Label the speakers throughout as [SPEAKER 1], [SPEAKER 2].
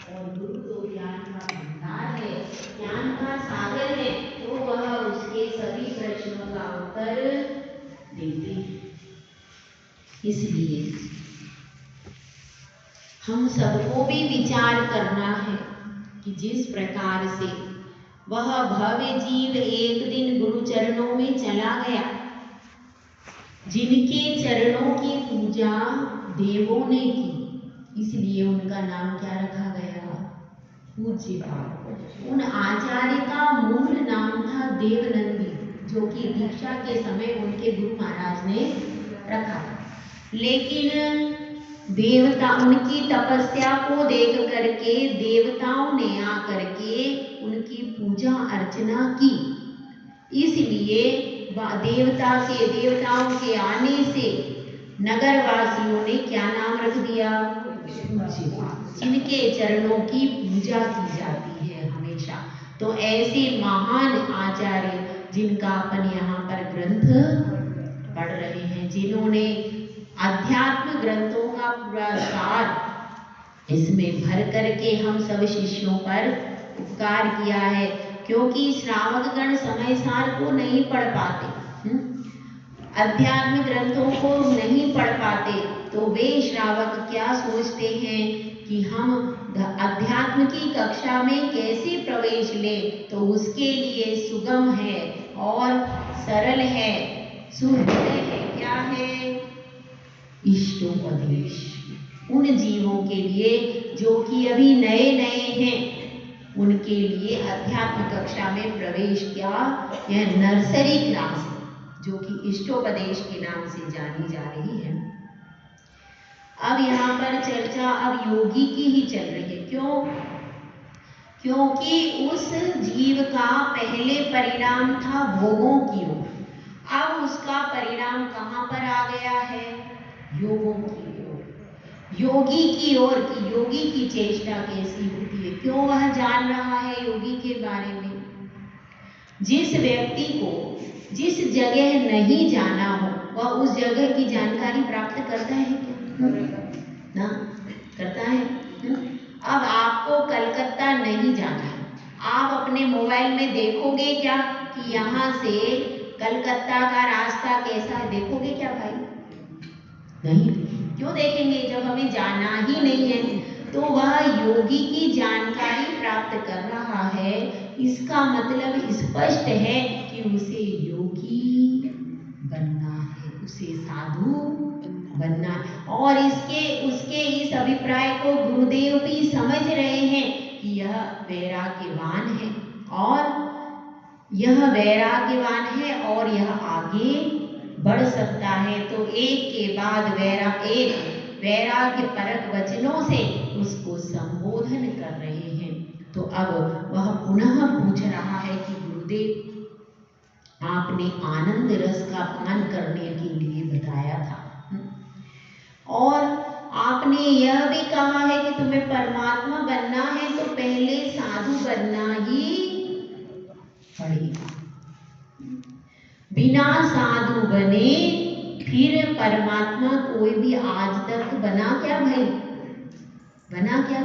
[SPEAKER 1] और गुरु तो ज्ञान का भंडार है, ज्ञान का सागर है, तो वह उसके सभी प्रश्नों का उत्तर देते हैं। इसलिए हम सबको भी विचार करना है कि जिस प्रकार से वह भव्य जीव एक दिन गुरु चरणों में चला गया, जिनके चरणों की पूजा देवों ने की, इसलिए उनका नाम क्या रखा गया? पूज्यपाद। उन आचार्य का मूल नाम था देवनंदी, जो कि दीक्षा के समय उनके गुरु महाराज ने रखा। लेकिन देवता उनकी तपस्या को देख करके देवताओं ने आकर के उनकी पूजा अर्चना की, इसलिए देवताओं के आने से नगरवासियों ने क्या नाम रख दिया? जिनके चरणों की पूजा की जाती है हमेशा। तो ऐसे महान आचार्य जिनका अपन यहाँ पर ग्रंथ पढ़ रहे हैं, जिन्होंने अध्यात्म ग्रंथों का पूरा सार इसमें भर करके हम सब शिष्यों पर उपकार किया है, क्योंकि श्रावक गण समय सार को नहीं पढ़ पाते, अध्यात्म ग्रंथों को नहीं पढ़ पाते, तो वे श्रावक क्या सोचते हैं कि हम अध्यात्म की कक्षा में कैसे प्रवेश लें, तो उसके लिए सुगम है और सरल है, सुहृदय है, क्या है? इष्टोपदेश। उन जीवों के लिए जो कि अभी नए नए हैं, उनके लिए अध्यात्म कक्षा में प्रवेश क्या? यह नर्सरी क्लास है, जो कि इष्टोपदेश के नाम से जानी जा रही है। अब यहाँ पर चर्चा अब योगी की ही चल रही है। क्यों? क्योंकि उस जीव का पहले परिणाम था भोगों की ओर, अब उसका परिणाम कहाँ पर आ गया है? योगों की ओर, योगी की ओर की। योगी की चेष्टा कैसी होती है? क्यों? वह जान रहा है योगी के बारे में। जिस व्यक्ति को जिस जगह नहीं जाना हो, वह उस जगह की जानकारी प्राप्त करता है क्या? ना, करता है। अब आपको कलकत्ता नहीं जाना है, आप अपने मोबाइल में देखोगे क्या कि यहाँ से कलकत्ता का रास्ता कैसा है? देखोगे क्या भाई? नहीं। क्यों देखेंगे? जब हमें जाना ही नहीं है। तो वह योगी की जानकारी प्राप्त कर रहा है, इसका मतलब स्पष्ट है कि उसे योगी बनना है, उसे साधु बनना है। और उसके इस अभिप्राय को गुरुदेव भी समझ रहे हैं कि यह वैराग्यवान है, और यह वैराग्यवान है और यह आगे बढ़ सकता है। तो एक के बाद वैराग्य परक वचनों से उसको संबोधन कर रहे हैं। तो अब वह पुनः पूछ रहा है कि गुरुदेव, आपने आनंद रस का पान करने के लिए बताया था, और आपने यह भी कहा है कि तुम्हें परमात्मा बनना है तो पहले साधु बनना ही पड़ेगा। बिना साधु बने फिर परमात्मा कोई भी आज तक बना क्या भाई? बना क्या?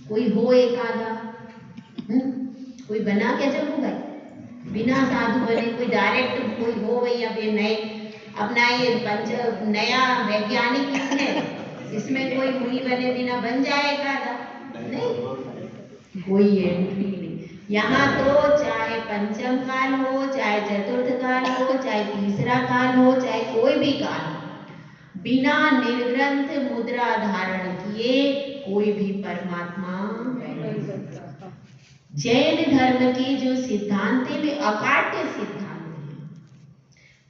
[SPEAKER 1] कोई हो एक आधा? कोई बना क्या जब भाई? बिना साधु बने कोई डायरेक्ट कोई हो भाई? अब ये नए अपना ये नया वैज्ञानिक युग है, इसमें कोई मुनि बने बिना बन जाएगा? नहीं, कोई एंट्री नहीं। यहाँ तो चाहे पंचम काल हो, चाहे चतुर्थ काल हो, चाहे तीसरा काल हो, चाहे कोई भी काल हो, बिना निर्ग्रंथ मुद्रा धारण किए कोई भी परमात्मा नहीं सकता। जैन धर्म के जो सिद्धांत में अकाट्य सिद्धांत है,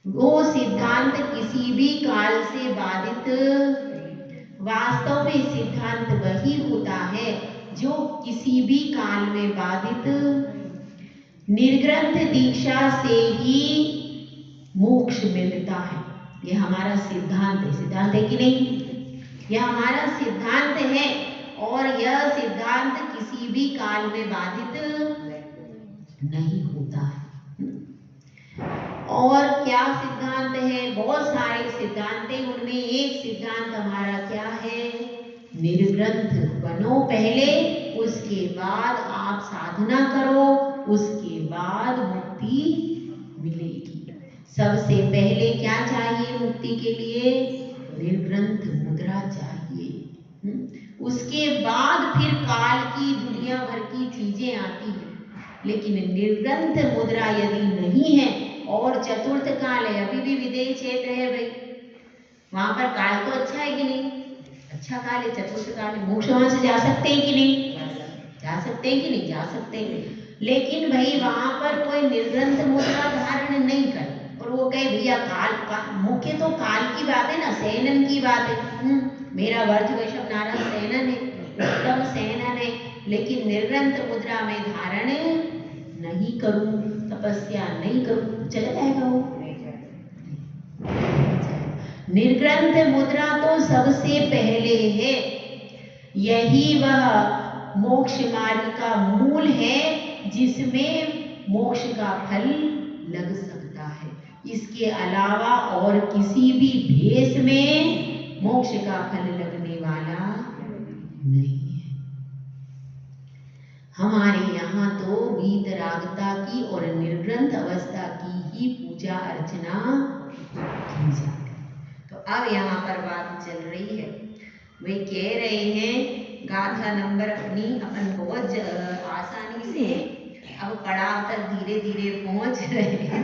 [SPEAKER 1] वो सिद्धांत किसी भी काल से बाधित, वास्तव में सिद्धांत वही होता है जो किसी भी काल में बाधित, निर्ग्रंथ दीक्षा से ही मोक्ष मिलता है। ये हमारा सिद्धांत है। सिद्धांत है कि नहीं? यह हमारा सिद्धांत है, और यह सिद्धांत किसी भी काल में बाधित नहीं होता है। और क्या सिद्धांत है? बहुत सारे सिद्धांत हैं, उनमें एक सिद्धांत हमारा क्या है? निर्ग्रंथ बनो पहले, उसके बाद आप साधना करो, उसके बाद मुक्ति मिलेगी। सबसे पहले क्या चाहिए मुक्ति के लिए? निर्ग्रंथ मुद्रा चाहिए। उसके बाद फिर काल की दुनिया भर की चीजें आती हैं, लेकिन निर्ग्रंथ मुद्रा यदि नहीं है और चतुर्थ काल है, अभी भी विदेह क्षेत्र है भाई, वहां पर काल तो अच्छा है कि नहीं? अच्छा काल है, चतुर्थ काल है, मोक्ष वहां से जा सकते हैं कि नहीं? जा सकते हैं कि नहीं? जा सकते हैं। लेकिन भाई वहां पर कोई निर्ग्रंथ मुद्रा धारण नहीं करे और वो कहे भैया काल का, मुख्य तो काल की बात है ना, सेनन की बात है। मेरा वर्ष वैष्णव नारायण सेनन है, उत्तम सेनन है, लेकिन निर्ग्रंथ मुद्रा में धारण नहीं करूं, तपस्या नहीं करूं, चला जाएगा वो? निर्ग्रंथ मुद्रा तो सबसे पहले है, यही वह मोक्ष मार्ग का मूल है जिसमें मोक्ष का फल लग सकता है। इसके अलावा और किसी भी भेष में मोक्ष का फल लगने वाला नहीं है। हमारे यहाँ तो वीतरागता की और निर्ग्रंथ अवस्था की ही पूजा अर्चना की जाती है। तो अब यहाँ पर बात चल रही है, वे कह रहे हैं गाथा नंबर अपनी अपन बहुत आसानी से अब पड़ाव तक धीरे धीरे पहुंच रहे हैं।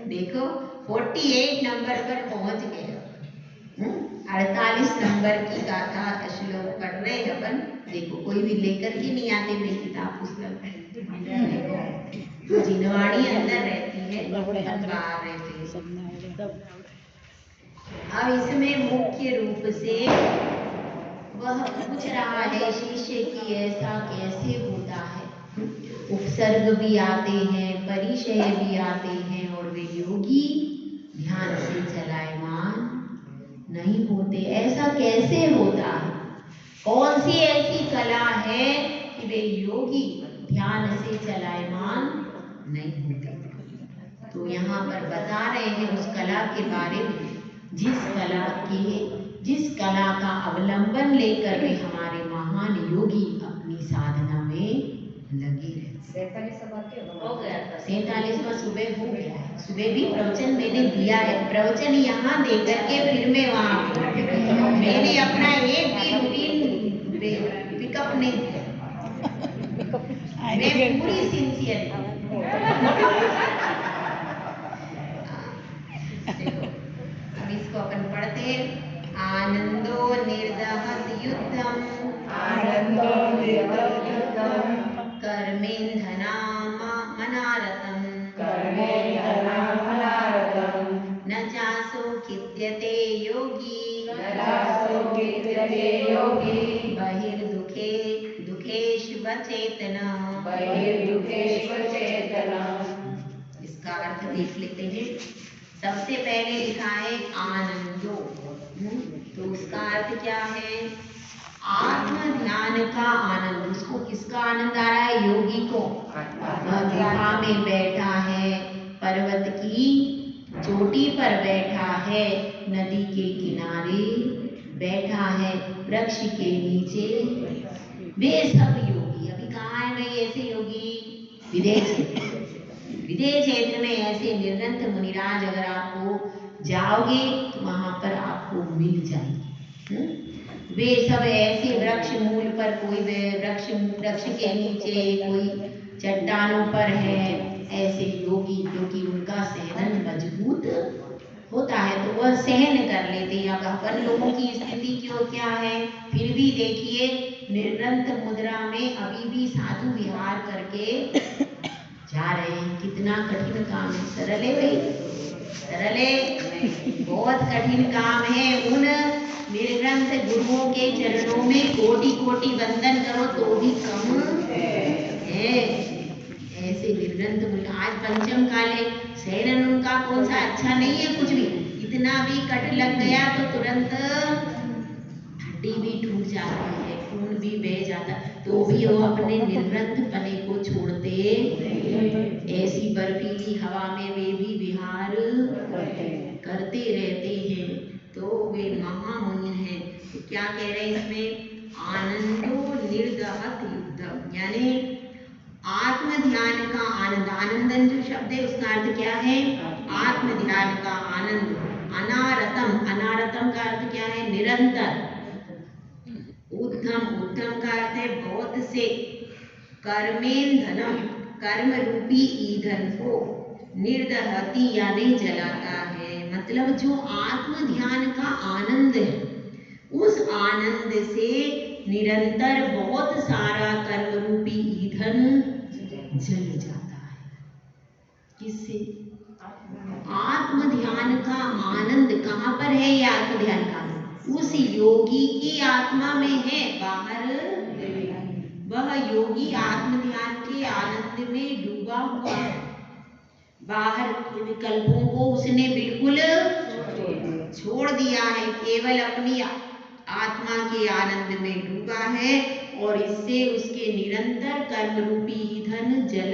[SPEAKER 1] देखो 48 नंबर पर पहुंच गए, 48 नंबर की गाथा श्लोक पढ़ रहे हैं अपन। देखो कोई भी लेकर के नहीं आते थे किताब पुस्तक, देखो जिनवाणी अंदर रहती है, अपन बाहर रहते हैं। अब इसमें मुख्य रूप से वह पूछ रहा है शिष्य कि ऐसा कैसे होता है। उपसर्ग भी आते हैं, परिचय भी आते हैं, और वे योगी ध्यान से चलायमान नहीं होते। ऐसा कैसे होता है? कौन सी ऐसी कला है कि वे योगी ध्यान से चलायमान नहीं होते? तो यहाँ पर बता रहे हैं उस कला के बारे में, जिस कला का अवलंबन लेकर वे हमारे महान योगी अपनी साधना में लगे रहते। 47वां सुबह हो गया है, सुबह भी प्रवचन मैंने दिया है, प्रवचन यहाँ दे करके फिर मैं वहाँ मैंने अपना एक भी रूटीन पिकअप नहीं किया, मैं पूरी सिंसियर। देखो अब इसको अपन पढ़ते हैं। आनंदो निर्दहत युद्धम,
[SPEAKER 2] आनंदो निर्दहत युद्धम,
[SPEAKER 1] कर्मेंधनाम मनारतम,
[SPEAKER 2] कर्मेंधनाम मनारतम,
[SPEAKER 1] न चासो खिद्यते योगी,
[SPEAKER 2] न चासो खिद्यते योगी,
[SPEAKER 1] बहिर्दुखे दुखेष्व चेतना,
[SPEAKER 2] बहिर्दुखेष्व चेतना।
[SPEAKER 1] इसका अर्थ देख लेते हैं। सबसे पहले लिखा है आनंदो, तो उसका अर्थ क्या है? आत्म ध्यान का आनंद। उसको किसका आनंद आ रहा है? योगी को। गुफा में बैठा है, पर्वत की चोटी पर बैठा है, नदी के किनारे बैठा है, वृक्ष के नीचे, वे सब योगी। अभी कहाँ है भाई ऐसे योगी? विदेश क्षेत्र में ऐसे निर्ग्रंथ मुनिराज अगर आपको जाओगे तो वहां पर आपको मिल जाएगी। वे सब ऐसे वृक्ष मूल पर, कोई वृक्ष के नीचे, कोई चट्टानों पर है, ऐसे योगी क्योंकि उनका सहन मजबूत होता है तो वह सहन कर लेते हैं। अब अपन लोगों की स्थिति क्यों क्या है? फिर भी देखिए निर्ग्रंथ मुद्रा में अभी भी साधु विहार करके जा रहे हैं। कितना कठिन काम है। सरल है भाई? सरल है? बहुत कठिन काम है। उन निर्ग्रंथ गुरुओं के चरणों में कोटि कोटि वंदन करो तो भी कम है। ऐसे निर्ग्रंथ मुनि आज पंचम काल है, शयन उनका कौन सा अच्छा नहीं है? कुछ भी इतना भी कट लग गया तो तुरंत हड्डी भी टूट जाती है। खून भी बह जाता, तो भी वो अपने निर्ग्रंथ पने को छोड़ते। ऐसी बर्फीली हवा में वे भी विहार करते रहते हैं। तो वे महामुनि हैं। तो क्या कह रहे हैं इसमें? आनंदो निर्दहत युद्धम, यानी आत्म ध्यान का आनंद। आनंदन जो शब्द है उसका अर्थ क्या है? आत्म ध्यान का आनंद। अनारतम, अनारतम का अर्थ क्या है? निरंतर। उद्धम, उद्धम का अर्थ है बहुत से। कर्मेंधनम, कर्म रूपी ईंधन को निर्दहती यानी जलाता है। मतलब जो आत्म ध्यान का आनंद है, उस आनंद से निरंतर बहुत सारा कर्म रूपी ईंधन जल जाता है। किससे? आत्म ध्यान का आनंद। कहाँ पर है ये आत्म ध्यान का आनंद? उस योगी की आत्मा में है, बाहर। वह योगी आत्म ध्यान के आनंद में डूबा हुआ है। बाहर के विकल्पों को उसने बिल्कुल छोड़ दिया है, केवल अपनी आत्मा के आनंद में डूबा है, और इससे उसके निरंतर कर्म रूपी ईंधन जल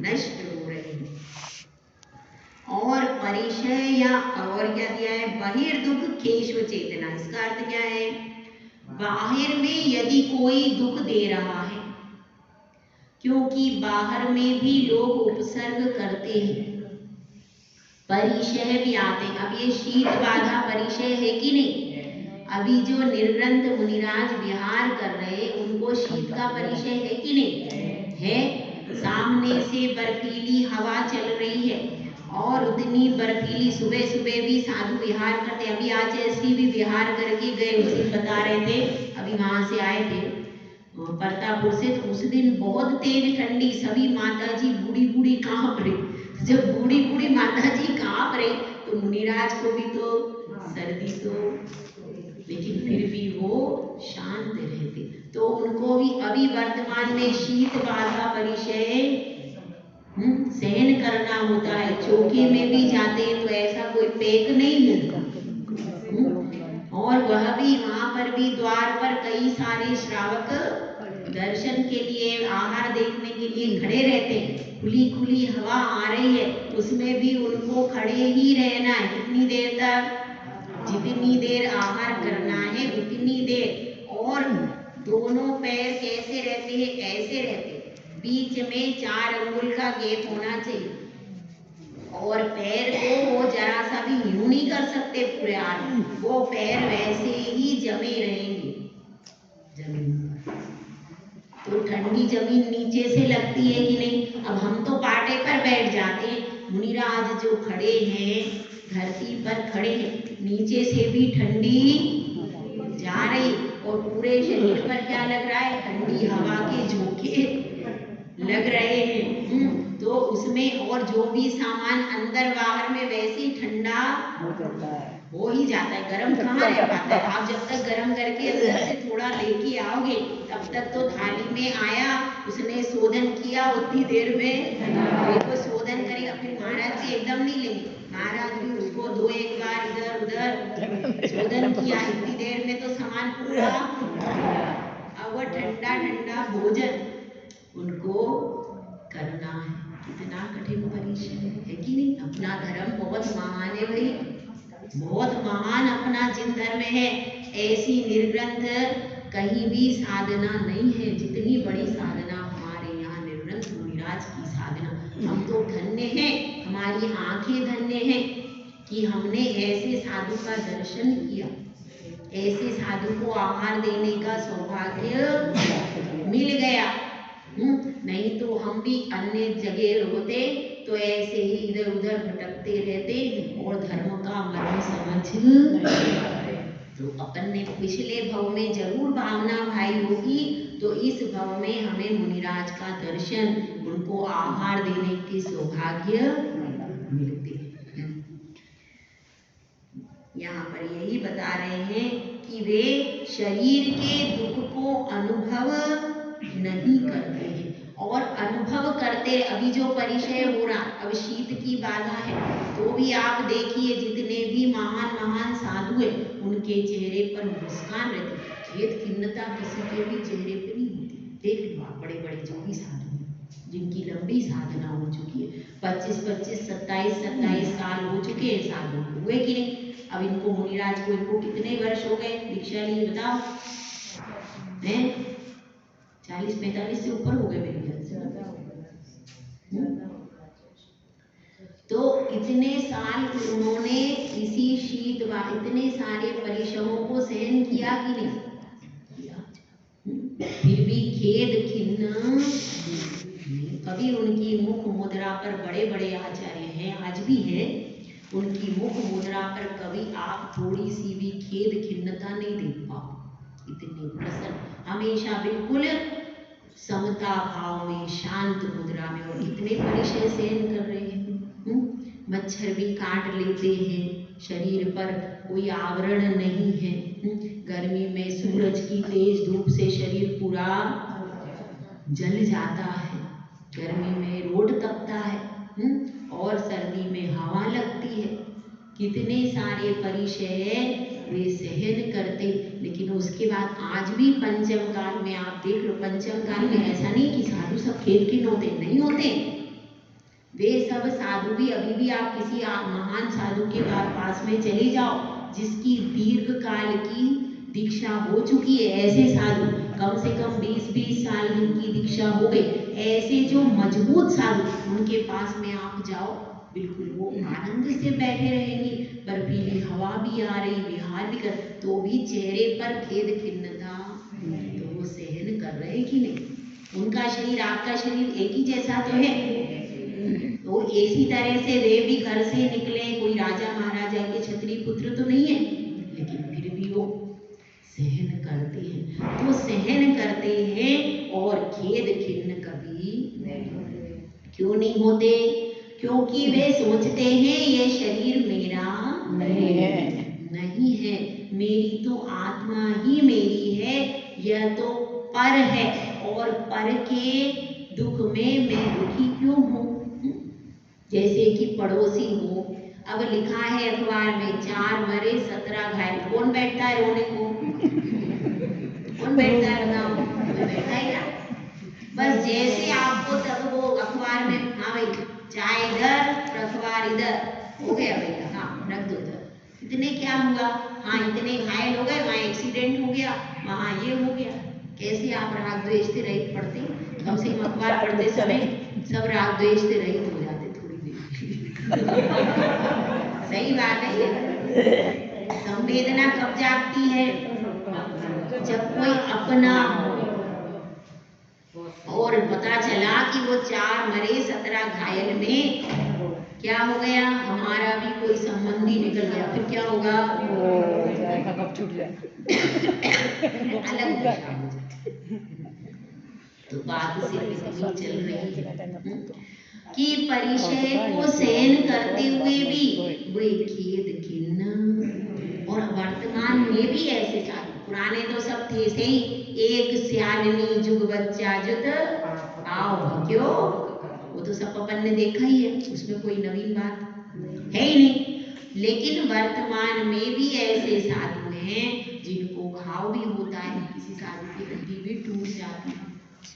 [SPEAKER 1] नष्ट हो रहे हैं। और परिचय या और क्या दिया है? बहिर्दुख केशव चेतना। इसका अर्थ क्या है? बाहर में यदि कोई दुख दे रहा है, क्योंकि बाहर में भी लोग उपसर्ग करते हैं, परिचय भी आते हैं। अब ये शीत बाधा परिचय है कि नहीं? अभी जो निर्ग्रंथ मुनिराज विहार कर रहे, उनको शीत का परिचय है कि नहीं? है। सामने से बर्फीली हवा चल रही है, और उतनी बर्फीली सुबह सुबह भी साधु विहार करते। अभी आज ऐसी भी विहार करके गए, उस दिन बता रहे थे, अभी वहां से आए थे परतापुर से, तो उस दिन बहुत तेज ठंडी, सभी माता जी बूढ़ी बूढ़ी कांप रही। जब बूढ़ी बूढ़ी माता जी कांप रही, तो मुनिराज को भी तो सर्दी, तो लेकिन फिर भी वो शांत रहते। तो उनको भी अभी वर्तमान में शीत बाधा परिचय सहन करना होता है। चौकी में भी जाते हैं तो ऐसा कोई पेक नहीं मिलता। और वह भी वहां पर भी द्वार पर कई सारे श्रावक दर्शन के लिए, आहार देखने के लिए खड़े रहते हैं। खुली खुली हवा आ रही है, उसमें भी उनको खड़े ही रहना है। कितनी देर तक? जितनी देर आहार करना है उतनी देर। और दोनों पैर कैसे रहते हैं? ऐसे रहते हैं, बीच में 4 अंगुल का गैप होना चाहिए, और पैर को वो जरा सा भी यूं नहीं कर सकते पूरे हाथ, वो पैर वैसे ही जमे रहेंगे जमीन पर। तो ठंडी जमीन नीचे से लगती है कि नहीं? अब हम तो पाटे पर बैठ जाते हैं, मुनिराज जो खड़े हैं धरती पर खड़े हैं, नीचे से भी ठंडी जा रही, और पूरे शरीर पर क्या लग रहा है? ठंडी हवा के झोंके लग रहे हैं। तो उसमें और जो भी सामान अंदर बाहर में वैसे ही ठंडा हो ही जाता है, गर्म कहाँ रह पाता है। आप जब तक गर्म करके अंदर से थोड़ा लेके आओगे, तब तक तो थाली में आया, उसने शोधन किया, उतनी देर में वो शोधन करेगा। फिर महाराज जी एकदम नहीं लेंगे, महाराज भी उसको 2 एक बार इधर उधर शोधन किया, इतनी देर में तो सामान पूरा। अब वो ठंडा ठंडा भोजन उनको करना है। कितना कठिन परिश्रम है कि नहीं? अपना धर्म बहुत महान है भाई, बहुत महान अपना जिन धर्म है। ऐसी निर्ग्रंथ कहीं भी साधना नहीं है जितनी बड़ी साधना हमारे यहाँ निर्ग्रंथ मुनिराज की साधना। हम तो धन्य हैं, हमारी आंखें धन्य हैं कि हमने ऐसे साधु का दर्शन किया, ऐसे साधु को आहार देने का सौभाग्य मिल गया। नहीं तो हम भी अन्य जगह होते तो ऐसे ही इधर उधर भटकते रहते और धर्म का मर्म समझ। तो अपन ने पिछले भव में जरूर भावना भाई होगी, तो इस भव में हमें मुनिराज का दर्शन, उनको आहार देने के सौभाग्य मिलते हैं। यहाँ पर यही बता रहे हैं कि वे शरीर के दुख को अनुभव नहीं करते हैं, और अनुभव करते करते, अभी जो परिचय हो रहा, अब शीत की बाधा है, तो भी आप देखिए जितने भी महान महान साधु हैं उनके चेहरे पर मुस्कान रहती, खेद खिन्नता किसी के भी चेहरे पे नहीं होती। देख लो आप बड़े बड़े जो भी साधु हैं जिनकी लंबी साधना हो चुकी है, 25-25, 27-27 साल हो चुके हैं साधु को, हुए कि नहीं? अब इनको मुनिराज को, इनको कितने वर्ष हो गए दीक्षा लिए बताओ? हैं 40-45 से ऊपर हो गए मेरे ख्याल से। तो इतने साल उन्होंने इसी शीत व इतने सारे परिश्रमों को सहन किया कि नहीं किया? फिर भी खेद खिन्न कभी उनकी मुख मुद्रा पर, बड़े बड़े आचार्य हैं आज भी हैं, उनकी मुख मुद्रा पर कभी आप थोड़ी सी भी खेद खिन्नता नहीं देख पाओ, इतने प्रसन्न, हमेशा बिल्कुल समता भाव में, शांत मुद्रा में, और कितने परिचय सहन कर रहे हैं। मच्छर भी काट लेते हैं, शरीर पर कोई आवरण नहीं है, गर्मी में सूरज की तेज धूप से शरीर पूरा जल जाता है, गर्मी में रोड तपता है, और सर्दी में हवा लगती है, कितने सारे परिचय वे सहन करते। लेकिन उसके बाद आज भी पंचम काल में आप देख लो, पंचम काल में ऐसा नहीं कि साधु सब खेद खिन्न होते, नहीं होते, वे सब साधु भी अभी भी आप किसी महान साधु के पास में चले जाओ जिसकी दीर्घ काल की दीक्षा हो चुकी है, ऐसे साधु कम से कम 20-20 साल जिनकी दीक्षा हो गई, ऐसे जो मजबूत साधु उनके पास में आप जाओ, बिल्कुल वो आनंद से बैठे रहेंगे, बर्फीली हवा भी आ रही, विहार भी कर, तो भी चेहरे पर खेद खिन्नता तो वो सहन कर रहे कि नहीं? उनका शरीर आपका शरीर एक ही जैसा तो है, तो इसी तरह से वे भी घर से निकले, कोई राजा महाराजा के क्षत्रिय पुत्र तो नहीं है, लेकिन फिर भी वो सहन करते हैं, तो सहन करते हैं और खेद खिन्न कभी क्यों नहीं होते? क्योंकि वे सोचते हैं ये शरीर मेरा नहीं है, मेरी तो आत्मा ही मेरी है, यह तो पर है, और पर के दुख में मैं दुखी क्यों हूँ? जैसे कि पड़ोसी हो, अब लिखा है अखबार में 4 मरे 17 घायल, कौन बैठता है रोने को? कौन बैठता है बताओ? कोई बैठा ही ना। बस जैसे आपको तब वो अखबार में, हाँ भाई चाय इधर और अखबार इधर, हो गया भैया, हाँ रख दो इधर, इतने क्या हुआ, हाँ इतने घायल हो गए, वहाँ एक्सीडेंट हो गया, वहाँ ये हो गया, कैसे आप राग द्वेष से रहित पढ़ते? कम से कम अखबार पढ़ते समय सब राग द्वेष से रहित हो जाते थोड़ी देर। सही बात है ये। संवेदना कब जागती है? जब कोई अपना हो, और पता चला कि वो 4 मरे 17 घायल में क्या हो गया, हमारा भी कोई संबंधी निकल गया, फिर क्या होगा? छूट जाए अलग दिशा हो जाए। तो बात सिर्फ इतनी चल रही है कि परिचय को सहन करते हुए भी वे खेद खिन्न, और वर्तमान में भी ऐसे साधु, पुराने तो सब थे से ही, एक सियानी जुग बच्चा जुत आओ, क्यों? वो तो सब अपन ने देखा ही है, उसमें कोई नवीन बात है ही नहीं। लेकिन वर्तमान में भी ऐसे साधु हैं जिनको घाव भी होता है, किसी साधु की हड्डी भी टूट जाती है।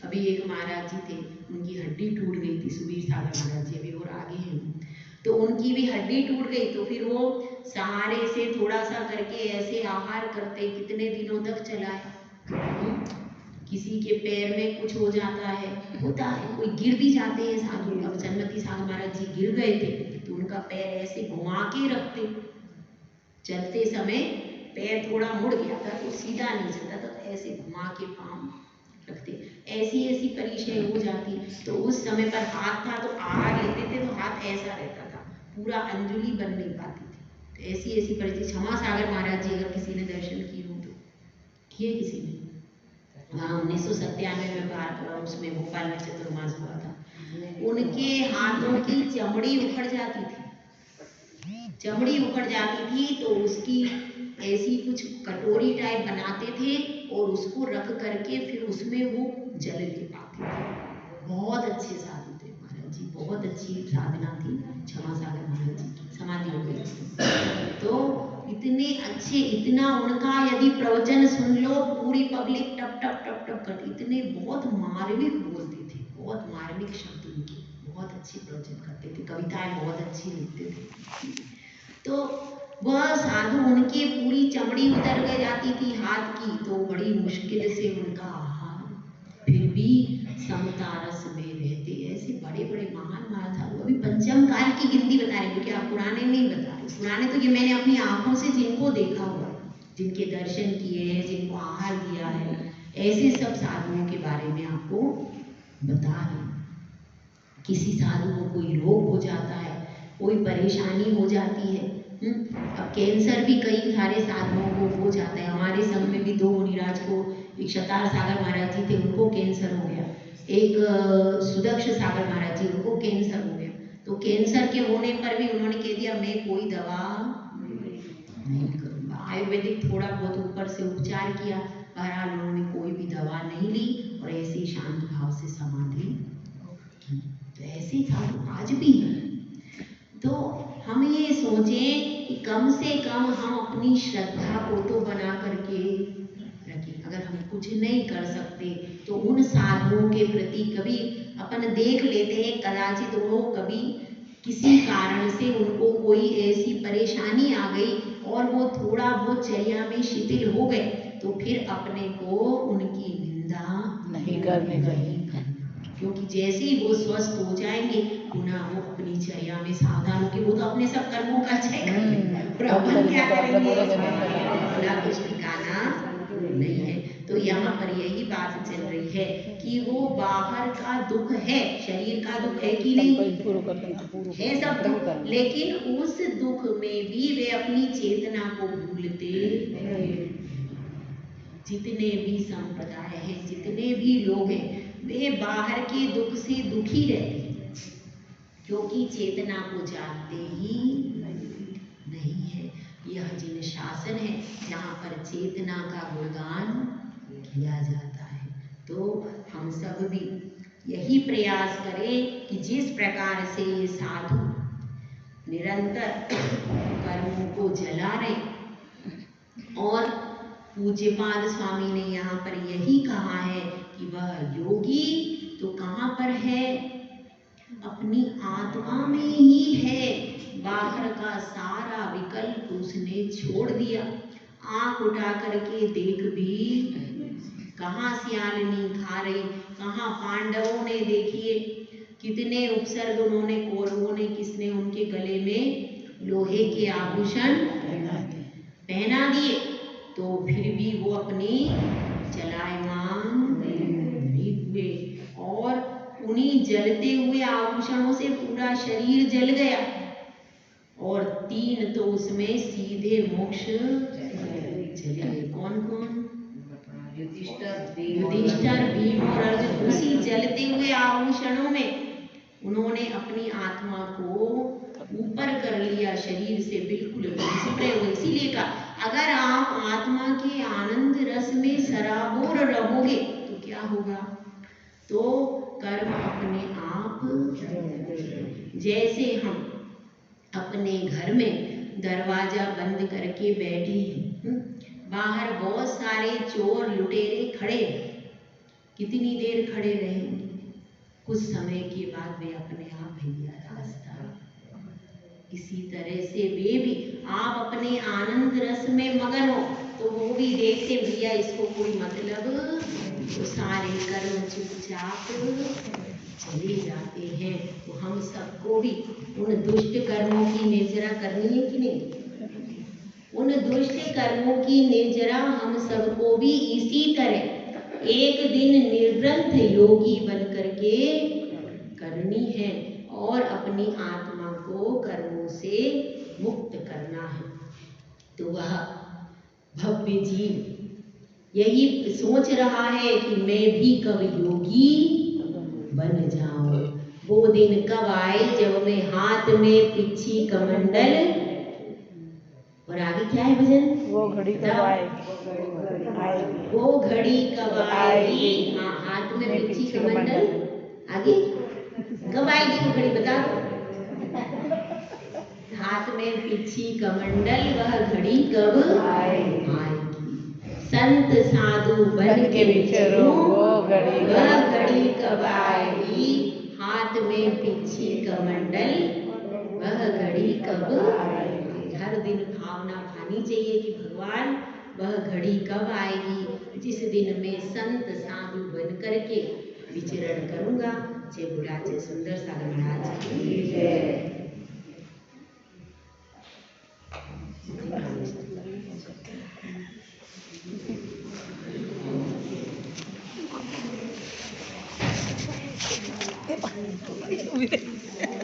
[SPEAKER 1] अभी एक महाराज जी थे, उनकी हड्डी टूट गई थी, सुबीर सागर महाराज जी, अभी और आगे हैं, तो उनकी भी हड्डी टूट गई, तो फिर वो सहारे से थोड़ा सा करके ऐसे आहार करते, कितने दिनों तक चलाए। किसी के पैर में कुछ हो जाता है, होता है, कोई गिर भी जाते हैं साधु। अब सन्मति सागर महाराज जी गिर गए थे, तो उनका पैर ऐसे घुमा के रखते, चलते समय पैर थोड़ा मुड़ गया था तो सीधा नहीं चलता था, तो ऐसे घुमा के पाँव रखते, ऐसी ऐसी परिचय हो जाती। तो उस समय पर हाथ था तो आहार लेते थे तो हाथ ऐसा रहता था, पूरा अंजुली बन नहीं पाती थी, तो ऐसी ऐसी परिचय। क्षमा सागर महाराज जी अगर किसी ने दर्शन किए हो तो किए किसी ने? वहाँ 1997 में उसमें भोपाल में चतुर्मास हुआ था, उनके हाथों की चमड़ी उखड़ जाती थी, चमड़ी उखड़ जाती थी, तो उसकी ऐसी कुछ कटोरी टाइप बनाते थे और उसको रख करके फिर उसमें वो जल ले पाते थे। बहुत अच्छे साधु थे, जी, बहुत अच्छी साधना थी क्षमा सागर महाराज जी की, समाधि हो गई। तो इतने अच्छे, इतना उनका यदि प्रवचन सुन लो पूरी पब्लिक टप टप टप टप कर, इतने बहुत मार्मिक बोलते थे, बहुत मार्मिक शब्द उनके, बहुत अच्छे प्रवचन करते थे, कविताएं बहुत अच्छी लिखते थे। तो वह साधु, उनकी पूरी चमड़ी उतर गई जाती थी हाथ की, तो बड़ी मुश्किल से उनका आहार, फिर भी समता रस में रहते। ऐसे बड़े बड़े महान महान साधु, अभी पंचम काल की गिनती बता रही, क्योंकि आप पुराने नहीं बता रहे। पुराने तो ये मैंने अपनी आंखों से जिनको देखा हुआ, जिनके दर्शन किए हैं, जिनको आहार दिया है, ऐसे सब साधुओं के बारे में आपको बता रही। किसी साधु को कोई रोग हो जाता है, कोई परेशानी हो जाती है, अब कैंसर भी कई सारे साधुओं को हो जाता है। हमारे संघ में भी 2 मुनिराज को, एक शतार सागर महाराज जी थे, उनको कैंसर हो गया, एक सुदक्ष सागर महाराज जी, उनको कैंसर हो गया। तो कैंसर के होने पर भी उन्होंने कह दिया मैं कोई दवा नहीं करूँगा। आयुर्वेदिक थोड़ा बहुत ऊपर से उपचार किया, बहरहाल उन्होंने कोई भी दवा नहीं ली और ऐसे ही शांत भाव से समाधि की। तो ऐसे साधु आज भी हैं। तो हम ये सोचें कि कम से कम हम अपनी श्रद्धा को तो बना करके रखें। अगर हम कुछ नहीं कर सकते तो उन साधुओं के प्रति कभी अपन देख लेते हैं, कदाचित वो कभी किसी कारण से उनको कोई ऐसी परेशानी आ गई और वो थोड़ा बहुत चर्या में शिथिल हो गए, तो फिर अपने को उनकी निंदा
[SPEAKER 3] नहीं करनी चाहिए,
[SPEAKER 1] क्योंकि जैसे ही वो स्वस्थ हो जाएंगे पुनः वो अपनी चर्या में सावधान होकर, वो तो अपने सब कर्मों का क्षय कर लेंगे, और अपन क्या करेंगे, अपना कुछ ठिकाना नहीं है। तो यहाँ पर यही बात चल रही है कि वो बाहर का दुख है, शरीर का दुख है कि नहीं है, सब दुख, लेकिन उस दुख में भी वे अपनी चेतना को भूलते। जितने भी संप्रदाय हैं, जितने भी लोग हैं, वे बाहर के दुख से दुखी रहते हैं, क्योंकि चेतना को जानते ही नहीं है। यह जिन शासन है जहाँ पर चेतना का गुणगान किया जाता है। तो हम सब भी यही प्रयास करें कि जिस प्रकार से ये साधु निरंतर कर्मों को जला रहे, और पूज्यपाद स्वामी ने यहाँ पर यही कहा है कि वह योगी तो कहाँ पर है, अपनी आत्मा में ही है। बाहर का सारा विकल्प उसने छोड़ दिया। आंख उठा करके देख भी, कहाँ सियालिनी खा रही, कहाँ पांडवों ने देखिए कितने उपसर्ग उन्होंने, कौरवों ने, किसने उनके गले में लोहे के आभूषण पहना दिए, तो फिर भी वो अपनी चलायमान नहीं हुए, और उन्हीं जलते हुए आभूषणों से पूरा शरीर जल गया, और 3 तो उसमें सीधे मोक्ष चले गए। कौन कौन? युधिष्ठिर, भीम और अर्जुन। उसी जलते हुए आभूषणों में उन्होंने अपनी आत्मा को ऊपर कर लिया, शरीर से बिल्कुल विस्मृत हो। इसीलिए कहा अगर आप आत्मा के आनंद रस में सराबोर रहोगे तो क्या होगा, तो कर्म अपने आप, जैसे हम अपने घर में दरवाजा बंद करके बैठे हैं, बाहर बहुत सारे चोर लुटेरे खड़े, कितनी देर खड़े रहेंगे, कुछ समय के बाद वे अपने आप भैया रास्ता। इसी तरह से वे भी, आप अपने आनंद रस में मगन हो तो वो भी देखते भैया इसको कोई मतलब, तो सारे कर्म चुपचाप चले जाते हैं। तो हम सबको भी उन दुष्ट कर्मों की निर्जरा करनी है कि नहीं? उन दुष्ट कर्मों की निर्जरा हम सबको भी इसी तरह एक दिन निर्ग्रंथ योगी बन करके करनी है, और अपनी आत्मा को कर्मों से मुक्त करना है। तो वह भव्य जीव यही सोच रहा है कि मैं भी कब योगी बन जाऊं। वो दिन कब आए जब मैं हाथ में पिच्छी कमंडल, और आगे क्या है भजन?
[SPEAKER 3] वो घड़ी कब आएगी,
[SPEAKER 1] वो घड़ी कब आएगी, हाँ, हाथ में पिच्छी कमंडल, आगे कब आएगी वो घड़ी बता दो। हाथ में पीछी कमंडल वह घड़ी कब आएगी। संत साधु बन के विचरो वह घड़ी कब आएगी। हाथ में पीछी कमंडल वह घड़ी कब आएगी। हर दिन भावना भानी चाहिए कि भगवान वह घड़ी कब आएगी जिस दिन मैं संत साधु बन करके विचरण करूंगा। जय बुढ़ा जय सुंदर सागर महाराज की जय।
[SPEAKER 3] Mira.